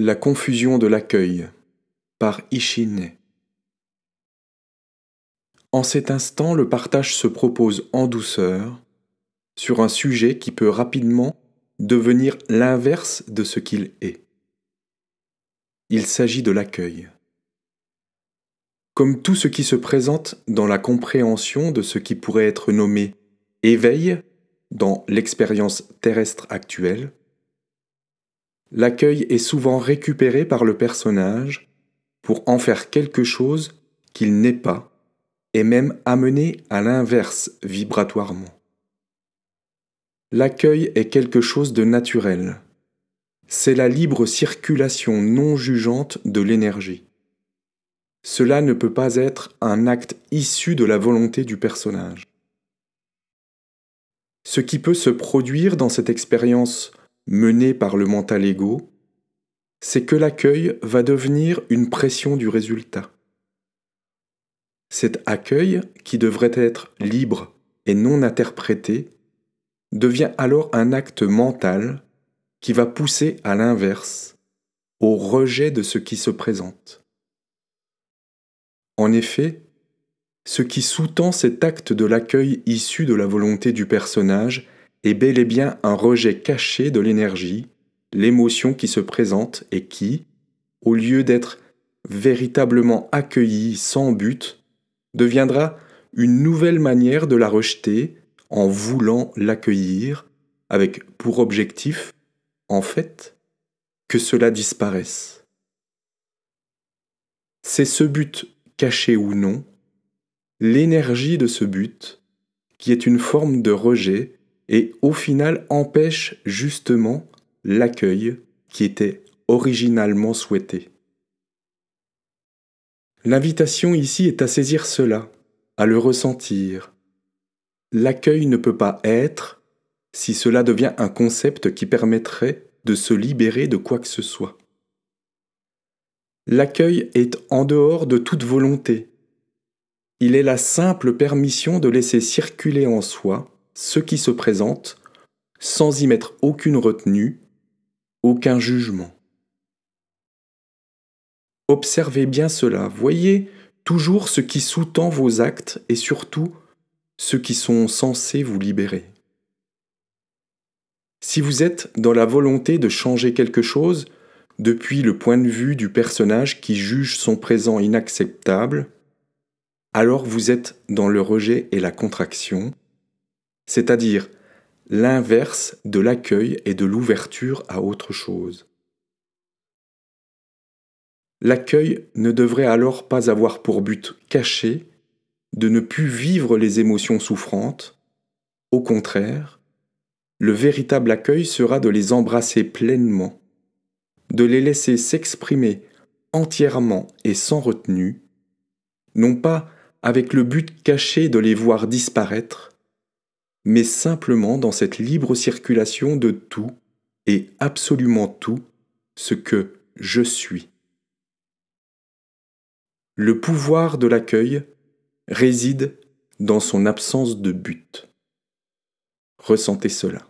La confusion de l'accueil par Ishine. En cet instant, le partage se propose en douceur sur un sujet qui peut rapidement devenir l'inverse de ce qu'il est. Il s'agit de l'accueil. Comme tout ce qui se présente dans la compréhension de ce qui pourrait être nommé éveil dans l'expérience terrestre actuelle, l'accueil est souvent récupéré par le personnage pour en faire quelque chose qu'il n'est pas et même amené à l'inverse vibratoirement. L'accueil est quelque chose de naturel. C'est la libre circulation non jugeante de l'énergie. Cela ne peut pas être un acte issu de la volonté du personnage. Ce qui peut se produire dans cette expérience menée par le mental ego, c'est que l'accueil va devenir une pression du résultat. Cet accueil, qui devrait être libre et non interprété, devient alors un acte mental qui va pousser à l'inverse, au rejet de ce qui se présente. En effet, ce qui sous-tend cet acte de l'accueil issu de la volonté du personnage est bel et bien un rejet caché de l'énergie, l'émotion qui se présente et qui, au lieu d'être véritablement accueillie sans but, deviendra une nouvelle manière de la rejeter en voulant l'accueillir, avec pour objectif, en fait, que cela disparaisse. C'est ce but, caché ou non, l'énergie de ce but, qui est une forme de rejet et au final empêche justement l'accueil qui était originalement souhaité. L'invitation ici est à saisir cela, à le ressentir. L'accueil ne peut pas être si cela devient un concept qui permettrait de se libérer de quoi que ce soit. L'accueil est en dehors de toute volonté. Il est la simple permission de laisser circuler en soi ce qui se présente sans y mettre aucune retenue, aucun jugement. Observez bien cela, voyez toujours ce qui sous-tend vos actes et surtout ceux qui sont censés vous libérer. Si vous êtes dans la volonté de changer quelque chose depuis le point de vue du personnage qui juge son présent inacceptable, alors vous êtes dans le rejet et la contraction, c'est-à-dire l'inverse de l'accueil et de l'ouverture à autre chose. L'accueil ne devrait alors pas avoir pour but caché de ne plus vivre les émotions souffrantes. Au contraire, le véritable accueil sera de les embrasser pleinement, de les laisser s'exprimer entièrement et sans retenue, non pas avec le but caché de les voir disparaître, mais simplement dans cette libre circulation de tout et absolument tout ce que je suis. Le pouvoir de l'accueil réside dans son absence de but. Ressentez cela.